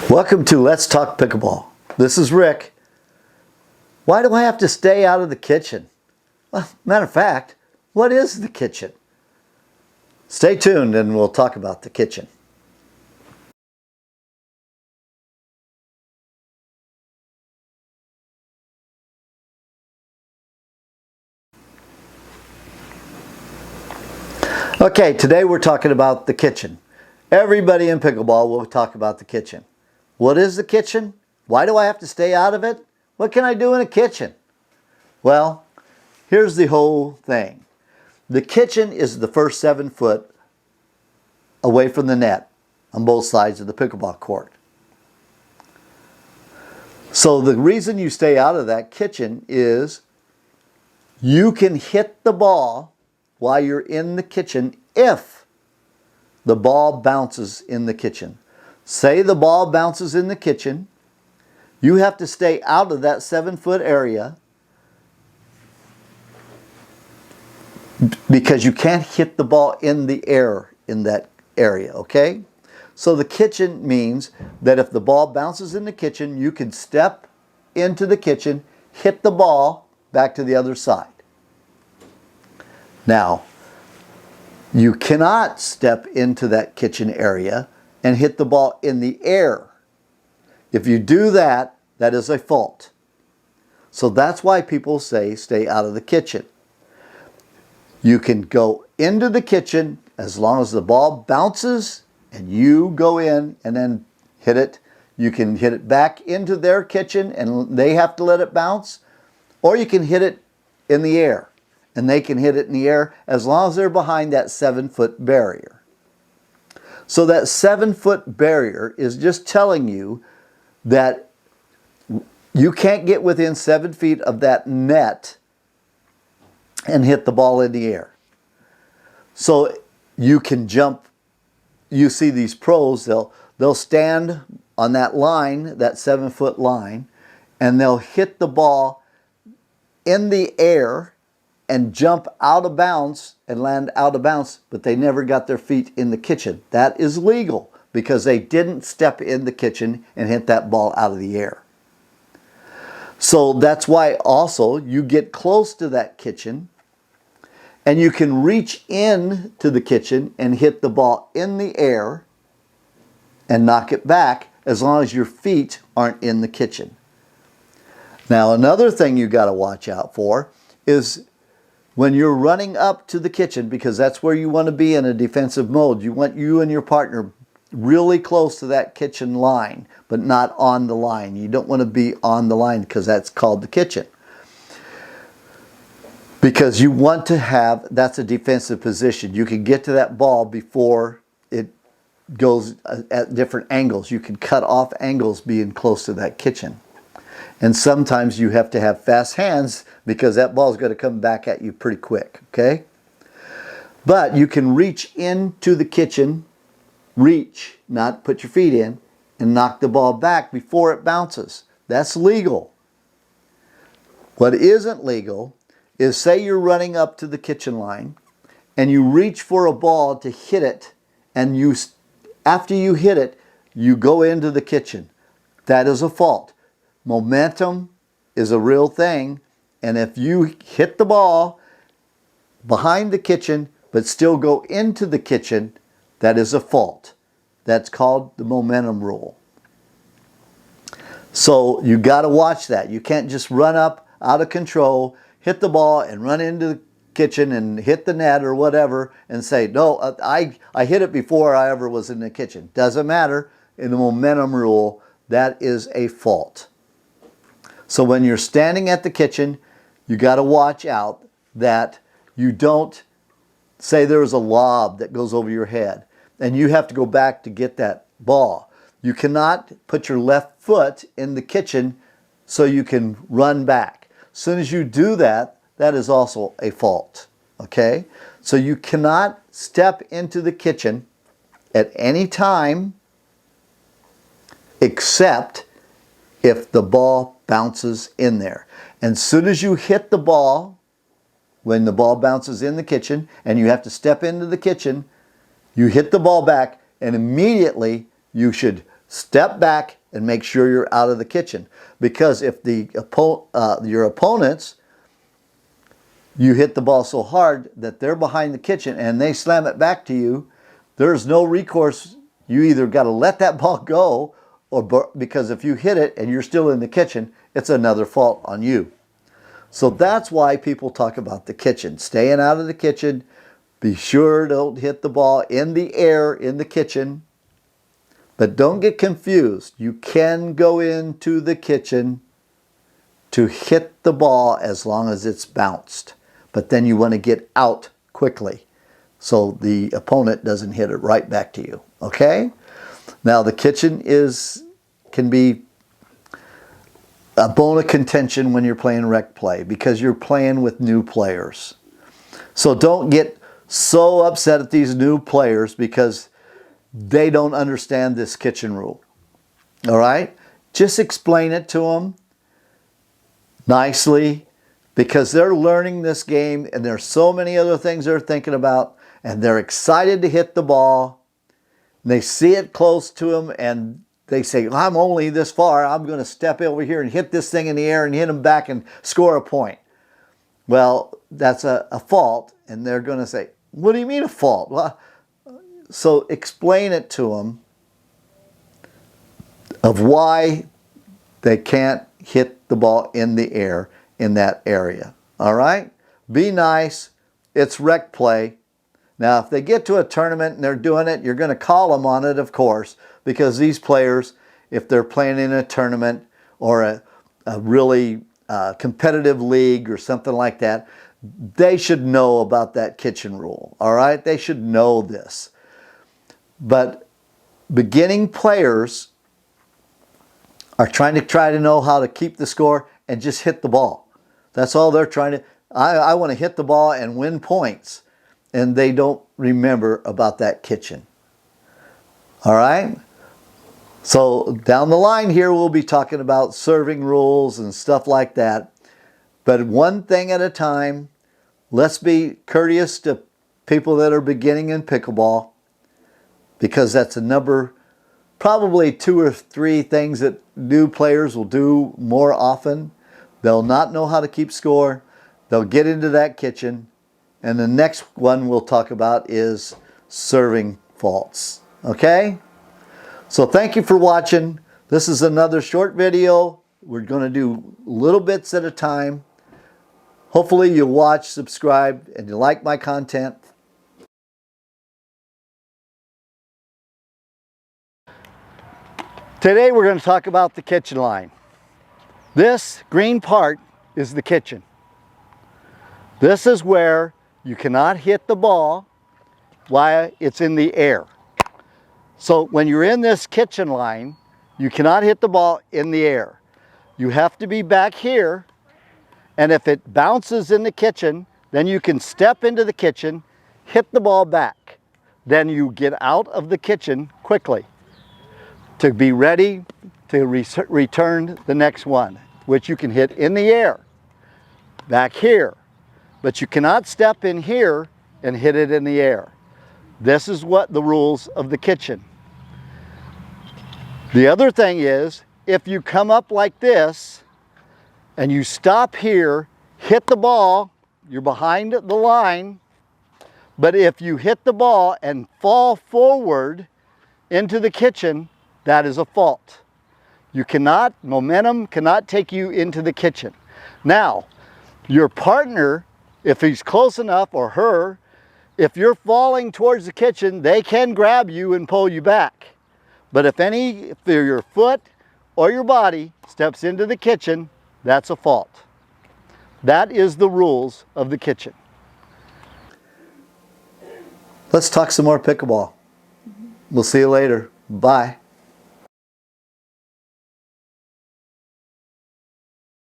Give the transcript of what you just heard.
Welcome to Let's Talk Pickleball. This is Rick. Why do I have to stay out of the kitchen? Well, matter of fact, what is the kitchen? Stay tuned and we'll talk about the kitchen. Okay, today we're talking about the kitchen. Everybody in pickleball will talk about the kitchen. What is the kitchen? Why do I have to stay out of it? What can I do in a kitchen? Well, here's the whole thing. The kitchen is the first 7 foot away from the net on both sides of the pickleball court. So the reason you stay out of that kitchen is you can hit the ball while you're in the kitchen if the ball bounces in the kitchen. Say the ball bounces in the kitchen, you have to stay out of that 7 foot area because you can't hit the ball in the air in that area, okay? So the kitchen means that if the ball bounces in the kitchen, you can step into the kitchen, hit the ball back to the other side. Now, you cannot step into that kitchen area and hit the ball in the air. If you do that, that is a fault. So that's why people say stay out of the kitchen. You can go into the kitchen as long as the ball bounces and you go in and then hit it. You can hit it back into their kitchen and they have to let it bounce, or you can hit it in the air and they can hit it in the air as long as they're behind that 7 foot barrier. So that 7 foot barrier is just telling you that you can't get within 7 feet of that net and hit the ball in the air. So you can jump. You see these pros, they'll stand on that line, that 7 foot line, and they'll hit the ball in the air and jump out of bounds and land out of bounds, but they never got their feet in the kitchen. That is legal because they didn't step in the kitchen and hit that ball out of the air. So that's why also you get close to that kitchen and you can reach in to the kitchen and hit the ball in the air and knock it back as long as your feet aren't in the kitchen. Now another thing you got to watch out for is when you're running up to the kitchen, because that's where you want to be in a defensive mode. You want you and your partner really close to that kitchen line, but not on the line. You don't want to be on the line because that's called the kitchen. Because you want to have, that's a defensive position. You can get to that ball before it goes at different angles. You can cut off angles being close to that kitchen. And sometimes you have to have fast hands because that ball is going to come back at you pretty quick, okay? But you can reach into the kitchen, reach, not put your feet in, and knock the ball back before it bounces. That's legal. What isn't legal is say you're running up to the kitchen line and you reach for a ball to hit it, and after you hit it, you go into the kitchen. That is a fault. Momentum is a real thing, and if you hit the ball behind the kitchen but still go into the kitchen, that is a fault. That's called the momentum rule. So you got to watch that. You can't just run up out of control, hit the ball and run into the kitchen and hit the net or whatever and say, no, I hit it before I ever was in the kitchen. Doesn't matter. In the momentum rule, that is a fault. So when you're standing at the kitchen, you got to watch out that you don't, say there's a lob that goes over your head and you have to go back to get that ball. You cannot put your left foot in the kitchen so you can run back. As soon as you do that, that is also a fault, okay? So you cannot step into the kitchen at any time except if the ball bounces in there. And as soon as you hit the ball, when the ball bounces in the kitchen and you have to step into the kitchen, you hit the ball back and immediately you should Step back and make sure you're out of the kitchen. Because if your opponents, you hit the ball so hard that they're behind the kitchen and they slam it back to you, there's no recourse. You either got to let that ball go, or because if you hit it and you're still in the kitchen, it's another fault on you. So that's why people talk about the kitchen. Staying out of the kitchen. Be sure don't hit the ball in the air in the kitchen. But don't get confused. You can go into the kitchen to hit the ball as long as it's bounced. But then you want to get out quickly so the opponent doesn't hit it right back to you. Okay? Now the kitchen can be a bone of contention when you're playing rec play because you're playing with new players. So don't get so upset at these new players because they don't understand this kitchen rule. All right? Just explain it to them nicely because they're learning this game and there's so many other things they're thinking about and they're excited to hit the ball. They see it close to them and they say, I'm only this far. I'm going to step over here and hit this thing in the air and hit them back and score a point. Well, that's a fault. And they're going to say, what do you mean a fault? Well, so explain it to them of why they can't hit the ball in the air in that area. All right? Be nice. It's rec play. Now, if they get to a tournament and they're doing it, you're going to call them on it, of course, because these players, if they're playing in a tournament or a really competitive league or something like that, they should know about that kitchen rule. All right? They should know this. But beginning players are trying to know how to keep the score and just hit the ball. That's all they're trying to. I want to hit the ball and win points. And they don't remember about that kitchen. All right? So down the line here, we'll be talking about serving rules and stuff like that. But one thing at a time. Let's be courteous to people that are beginning in pickleball, because that's probably 2 or 3 things that new players will do more often. They'll not know how to keep score. They'll get into that kitchen. And the next one we'll talk about is serving faults. Okay? So thank you for watching. This is another short video. We're going to do little bits at a time. Hopefully you'll watch, subscribe, and you like my content. Today we're going to talk about the kitchen line. This green part is the kitchen. This is where you cannot hit the ball while it's in the air. So when you're in this kitchen line, you cannot hit the ball in the air. You have to be back here, and if it bounces in the kitchen, then you can step into the kitchen, hit the ball back. Then you get out of the kitchen quickly to be ready to return the next one, which you can hit in the air, back here. But you cannot step in here and hit it in the air. This is what the rules of the kitchen. The other thing is, if you come up like this and you stop here, hit the ball, you're behind the line, but if you hit the ball and fall forward into the kitchen, that is a fault. Momentum cannot take you into the kitchen. Now, your partner, if he's close enough, or her, if you're falling towards the kitchen, they can grab you and pull you back. But if your foot or your body steps into the kitchen, that's a fault. That is the rules of the kitchen. Let's talk some more pickleball. We'll see you later. Bye.